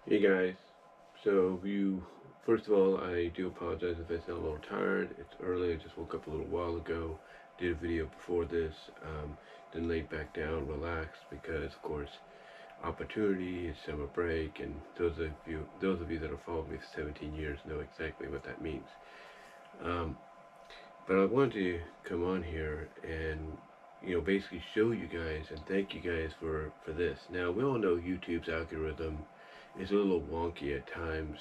Hey guys, so first of all, I do apologize if I sound a little tired. It's early, I just woke up a little while ago, did a video before this, then laid back down, relaxed, because of course, opportunity, it's summer break, and those of you that have followed me for 17 years know exactly what that means. Um, but I wanted to come on here and, basically show you guys and thank you guys for this. Now, we all know YouTube's algorithm is a little wonky at times,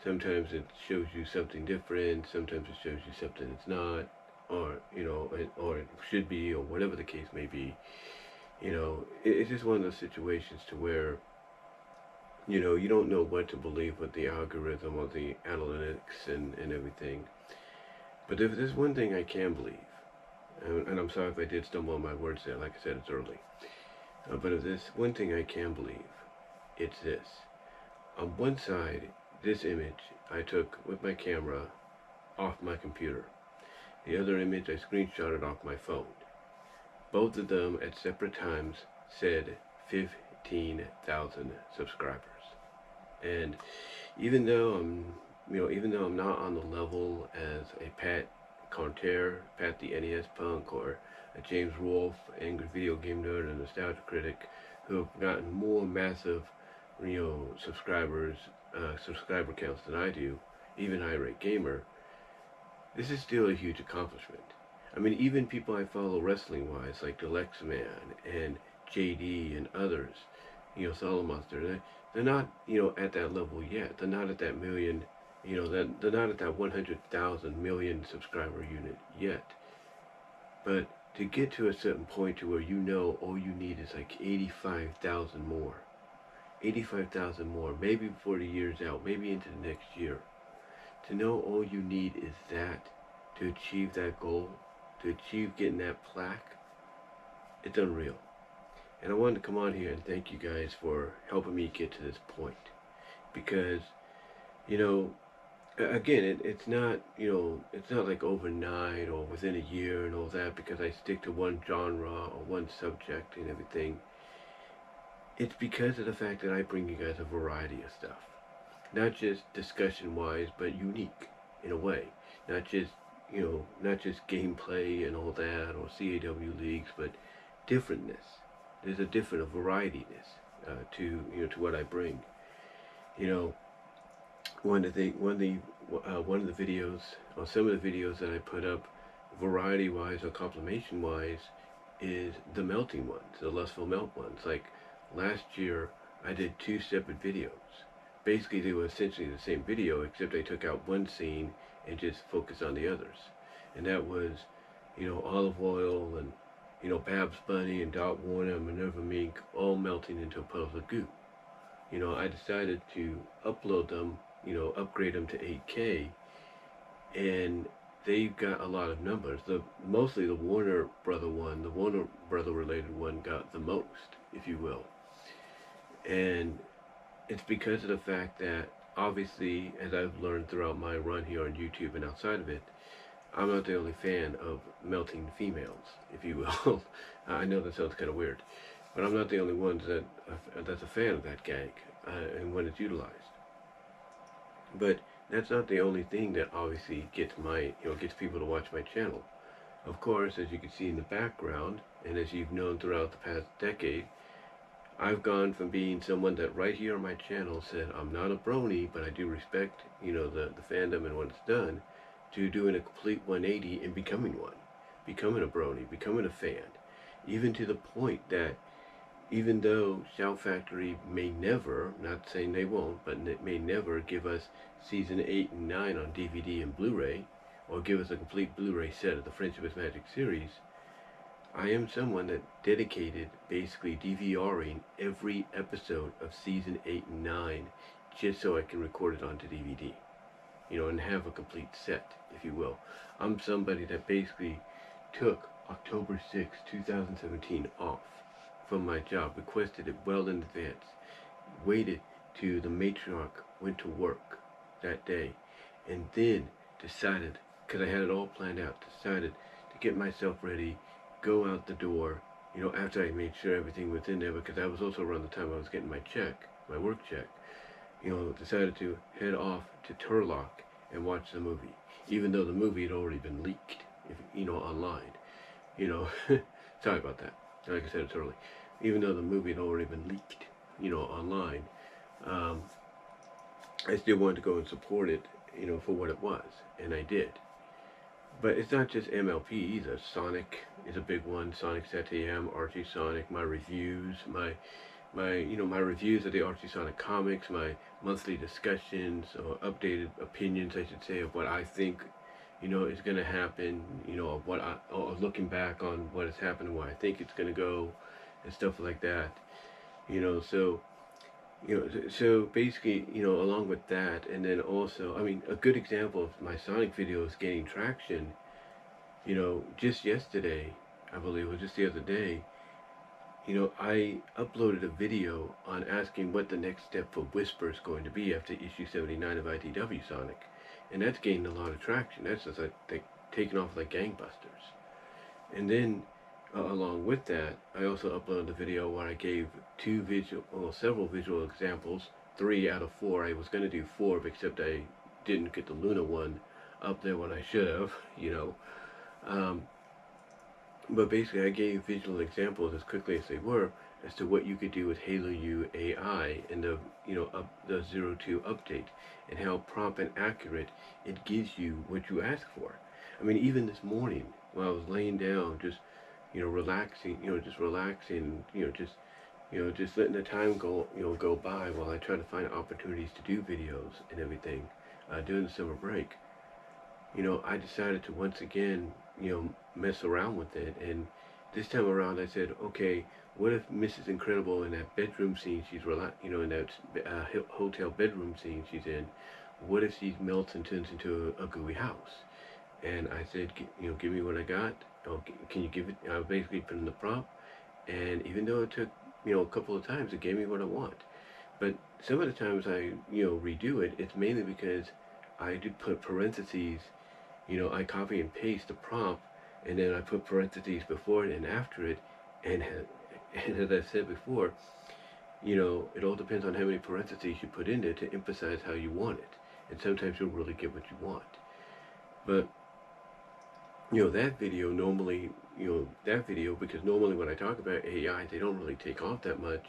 Sometimes it shows you something different, sometimes it shows you something it's not, or it should be, or whatever the case may be. It's just one of those situations to where, you don't know what to believe with the algorithm or the analytics and everything. But if there's one thing I can believe, and I'm sorry if I did stumble on my words there, like I said, it's early. But if there's one thing I can believe, it's this. On one side, this image I took with my camera off my computer. The other image I screenshotted off my phone. Both of them at separate times said 15,000 subscribers. And even though I'm not on the level as a Pat Conter, Pat the NES Punk, or a James Wolfe, angry video game nerd and nostalgia critic, who have gotten more massive, subscriber counts than I do, even irate gamer, this is still a huge accomplishment. I mean, even people I follow wrestling wise, like Deluxe Man and JD and others, Solomonster, they're not, at that level yet. They're not at that million, they're not at that 100,000 million subscriber unit yet. But to get to a certain point to where all you need is like 85,000 more. 85,000 more, maybe before the year's out, maybe into the next year. To know all you need is that to achieve that goal, to achieve getting that plaque, it's unreal. And I wanted to come on here and thank you guys for helping me get to this point. Because, you know, again, it's not like overnight or within a year and all that because I stick to one genre or one subject and everything. It's because of the fact that I bring you guys a variety of stuff. Not just discussion wise, but unique in a way. Not just, not just gameplay and all that or CAW leagues, but differentness. There's a varietyness to what I bring. You know, one of the videos or some of the videos that I put up, variety wise or complementation wise, is the melting ones, the lustful melt ones. Like last year, I did two separate videos. Basically, they were essentially the same video, except I took out one scene and just focused on the others. And that was, Olive Oil and, Babs Bunny and Dot Warner and Minerva Mink all melting into a puddle of goo. I decided to upload them, upgrade them to 8K, and they got a lot of numbers. Mostly the Warner the Warner Brother related one got the most, if you will. And it's because of the fact that obviously, as I've learned throughout my run here on YouTube and outside of it, I'm not the only fan of melting females, if you will. I know that sounds kind of weird, but I'm not the only one that's a fan of that gag and when it's utilized. But that's not the only thing that obviously gets people to watch my channel. Of course, as you can see in the background, and as you've known throughout the past decade, I've gone from being someone that right here on my channel said I'm not a brony, but I do respect, the fandom and what it's done, to doing a complete 180 and becoming one. Becoming a brony, becoming a fan. Even to the point that even though Shout Factory may never, not saying they won't, but it may never give us season 8 and 9 on DVD and Blu-ray, or give us a complete Blu-ray set of the Friendship is Magic series, I am someone that dedicated basically DVRing every episode of season 8 and 9 just so I can record it onto DVD, and have a complete set, if you will. I'm somebody that basically took October 6, 2017 off from my job, requested it well in advance, waited till the matriarch went to work that day, and then decided, because I had it all planned out, decided to get myself ready, go out the door, after I made sure everything was in there, because that was also around the time I was getting my check, my work check, decided to head off to Turlock and watch the movie, even though the movie had already been leaked, online. Sorry about that. Like I said, it's early. Even though the movie had already been leaked, online, um, I still wanted to go and support it, for what it was, and I did. But it's not just MLP either. Sonic is a big one. Sonic SATM, Archie Sonic, my reviews, my reviews of the Archie Sonic comics, my monthly discussions or updated opinions, I should say, of what I think, is going to happen, of or looking back on what has happened and where I think it's going to go, and stuff like that, so. So basically, along with that, and then also, I mean, a good example of my Sonic videos gaining traction, just yesterday, I believe, or just the other day, I uploaded a video on asking what the next step for Whisper is going to be after issue 79 of IDW Sonic. And that's gained a lot of traction. That's just like taken off like gangbusters. And then, along with that, I also uploaded a video where I gave several visual examples, 3 out of 4. I was going to do 4, except I didn't get the Luna one up there when I should have, But basically, I gave visual examples as quickly as they were as to what you could do with Halo U AI and the the 02 update, and how prompt and accurate it gives you what you ask for. I mean, even this morning while I was laying down, just relaxing, just relaxing, just letting the time go by while I try to find opportunities to do videos and everything during the summer break. I decided to once again, mess around with it. And this time around, I said, okay, what if Mrs. Incredible in that bedroom scene in that hotel bedroom scene she's in, what if she melts and turns into a gooey house? And I said, give me what I got. Can you give it? I basically put in the prompt, and even though it took, a couple of times, it gave me what I want. But some of the times I, redo it, it's mainly because I do put parentheses. I copy and paste the prompt, and then I put parentheses before it and after it, and as I said before, it all depends on how many parentheses you put in there to emphasize how you want it, and sometimes you'll really get what you want. But that video normally, because normally when I talk about AI, they don't really take off that much.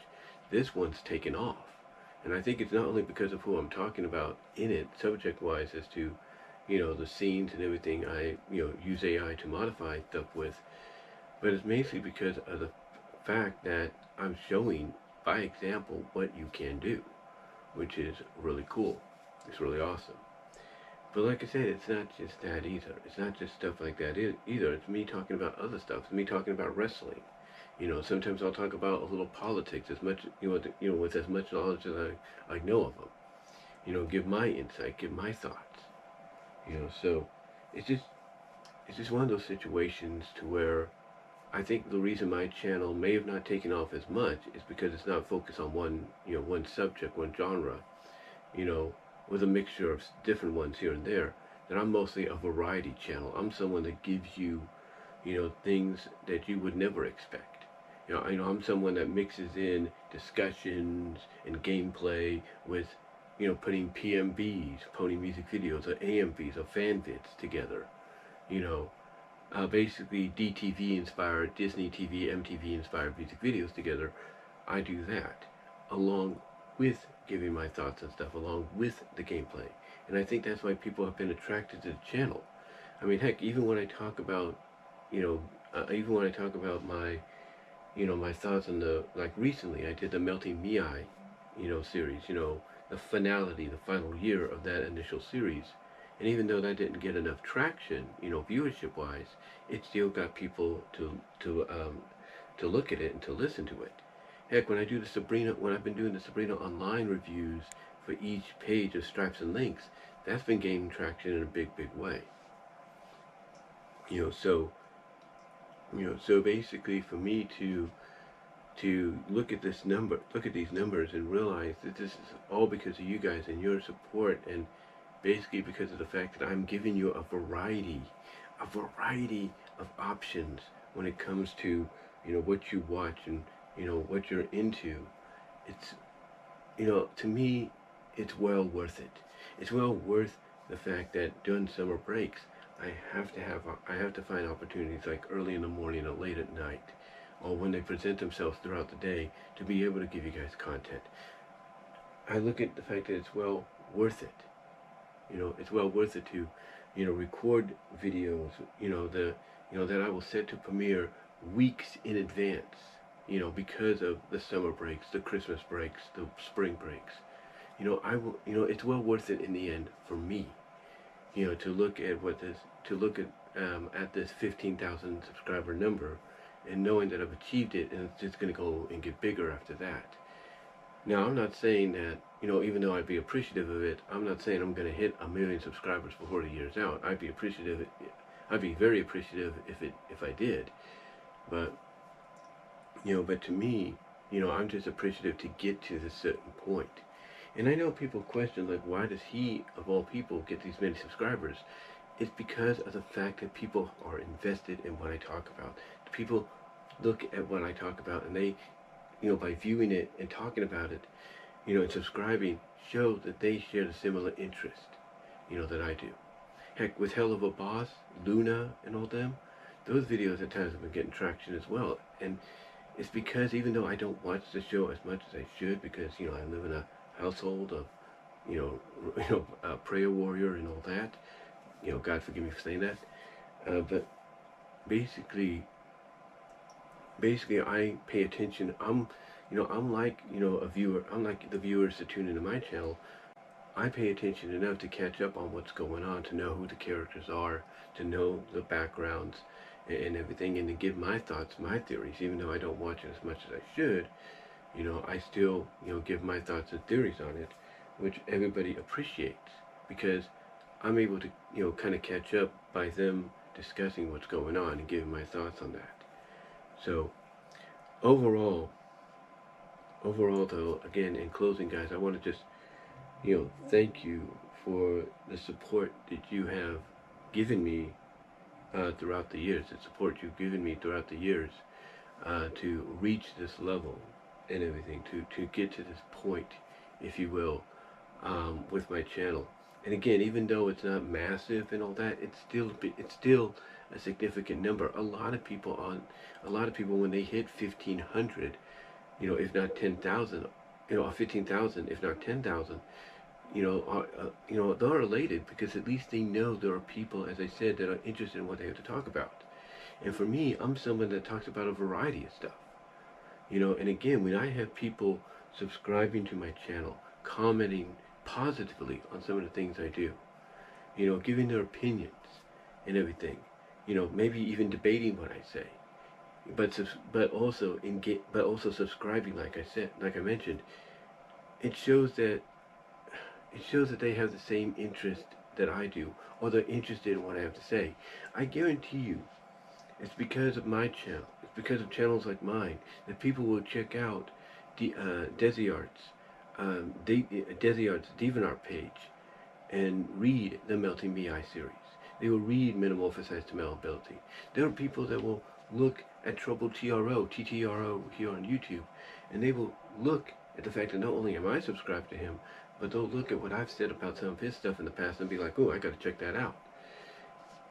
This one's taken off, and I think it's not only because of who I'm talking about in it, subject-wise, as to the scenes and everything I, use AI to modify stuff with, but it's mainly because of the fact that I'm showing, by example, what you can do, which is really cool. It's really awesome. But like I said, it's not just that either. It's not just stuff like that either. It's me talking about other stuff. It's me talking about wrestling. Sometimes I'll talk about a little politics, as much, with as much knowledge as I know of them. Give my insight, give my thoughts. So it's just one of those situations to where I think the reason my channel may have not taken off as much is because it's not focused on one subject, one genre, with a mixture of different ones here and there. That I'm mostly a variety channel. I'm someone that gives you, things that you would never expect. I'm someone that mixes in discussions and gameplay with putting PMVs, pony music videos, or AMVs, or fan vids together. Basically DTV inspired, Disney TV, MTV inspired music videos together. I do that, along with giving my thoughts and stuff, along with the gameplay. And I think that's why people have been attracted to the channel. I mean, heck, even when I talk about, my, my thoughts on like recently I did the Melting Mii, series, the finality, the final year of that initial series. And even though that didn't get enough traction, viewership-wise, it still got people to look at it and to listen to it. Heck, when I've been doing the Sabrina online reviews for each page of Stripes and Links, that's been gaining traction in a big, big way. So basically, for me to look at these numbers and realize that this is all because of you guys and your support, and basically because of the fact that I'm giving you a variety of options when it comes to what you watch and, what you're into, it's, to me, it's well worth it. It's well worth the fact that during summer breaks, I have to find opportunities like early in the morning or late at night, or when they present themselves throughout the day, to be able to give you guys content. I look at the fact that it's well worth it. It's well worth it to, record videos, that I will set to premiere weeks in advance, because of the summer breaks, the Christmas breaks, the spring breaks. It's well worth it in the end for me, to look at at this 15,000 subscriber number, and knowing that I've achieved it, and it's just going to go and get bigger after that. Now, I'm not saying that, even though I'd be appreciative of it, I'm not saying I'm going to hit 1 million subscribers before the year's out. I'd be very appreciative if I did. But, but to me, I'm just appreciative to get to this certain point. And I know people question, like, why does he, of all people, get these many subscribers? It's because of the fact that people are invested in what I talk about. People look at what I talk about, and they, by viewing it and talking about it, and subscribing, show that they share the similar interest, that I do. Heck, with Hell of a Boss, Luna, and all them, those videos at times have been getting traction as well. And it's because even though I don't watch the show as much as I should, because, I live in a household of, a prayer warrior and all that, God forgive me for saying that, but basically I pay attention. I'm like, a viewer. I'm like the viewers that tune into my channel. I pay attention enough to catch up on what's going on, to know who the characters are, to know the backgrounds and everything, and to give my thoughts, my theories. Even though I don't watch it as much as I should, I still, give my thoughts and theories on it, which everybody appreciates, because I'm able to, kind of catch up by them discussing what's going on and giving my thoughts on that. So, overall though, again, in closing, guys, I want to just, thank you for the support that you have given me throughout the years, the support you've given me throughout the years to reach this level and everything, to get to this point, if you will, with my channel. And again, even though it's not massive and all that, it's still a significant number. A lot of people when they hit 1,500, if not 10,000, 15,000, if not 10,000, they're elated, because at least they know there are people, as I said, that are interested in what they have to talk about. And for me, I'm someone that talks about a variety of stuff. And again, when I have people subscribing to my channel, commenting positively on some of the things I do, giving their opinions and everything, maybe even debating what I say, but also subscribing, like I mentioned, it shows that they have the same interest that I do, or they're interested in what I have to say. I guarantee you, it's because of my channel, it's because of channels like mine, that people will check out Desiart's DeviantArt page and read the Melting Me Eye series. They will read Metamorphosized to Malleability. There are people that will look at Trouble TTRO here on YouTube, and they will look at the fact that not only am I subscribed to him, but they'll look at what I've said about some of his stuff in the past and be like, oh, I gotta check that out.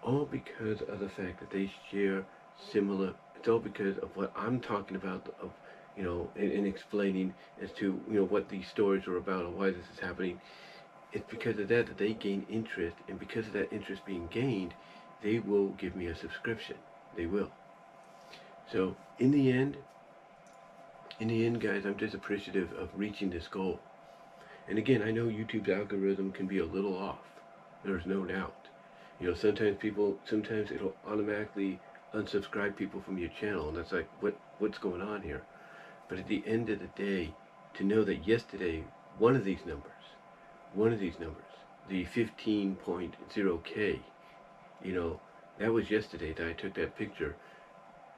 All because of the fact that they share similar, it's all because of what I'm talking about, of, and explaining as to, what these stories are about and why this is happening. It's because of that they gain interest, and because of that interest being gained, they will give me a subscription. They will. So, in the end, guys, I'm just appreciative of reaching this goal. And again, I know YouTube's algorithm can be a little off. There's no doubt. Sometimes it'll automatically unsubscribe people from your channel, and that's like, what's going on here? But at the end of the day, to know that yesterday, one of these numbers, the 15.0K, that was yesterday that I took that picture.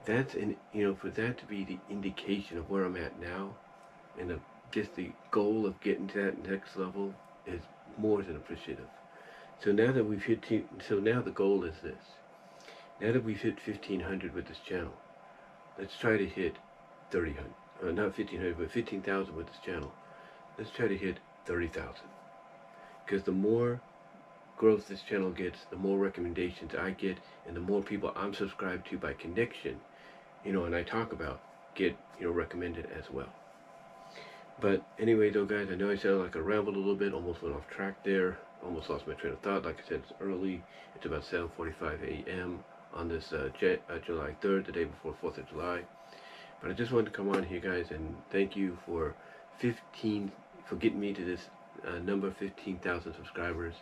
That's for that to be the indication of where I'm at now, and just the goal of getting to that next level is more than appreciative. So now that we've now the goal is this. Now that we've hit 1,500 with this channel, let's try to hit 3000, not 1500, but 15,000 with this channel. Let's try to hit 30,000, because the more growth this channel gets, the more recommendations I get, and the more people I'm subscribed to by connection, and I talk about, get, recommended as well. But anyway, though, guys, I know I sounded like I rambled a little bit, almost went off track there, almost lost my train of thought. Like I said, it's early. It's about 7:45 a.m. on this July 3rd, the day before 4th of July. But I just wanted to come on here, guys, and thank you for getting me to this number, 15,000 subscribers.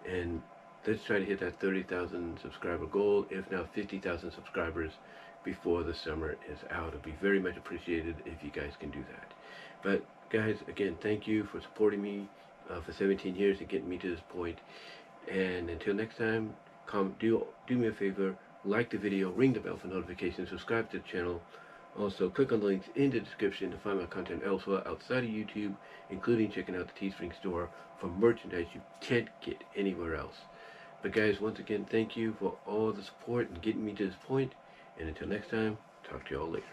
And let's try to hit that 30,000 subscriber goal, if not 50,000 subscribers, before the summer is out. It'll be very much appreciated if you guys can do that. But guys, again, thank you for supporting me for 17 years and getting me to this point. And until next time, do me a favor, like the video, ring the bell for notifications, subscribe to the channel. Also, click on the links in the description to find my content elsewhere outside of YouTube, including checking out the Teespring store for merchandise you can't get anywhere else. But guys, once again, thank you for all the support and getting me to this point. And until next time, talk to you all later.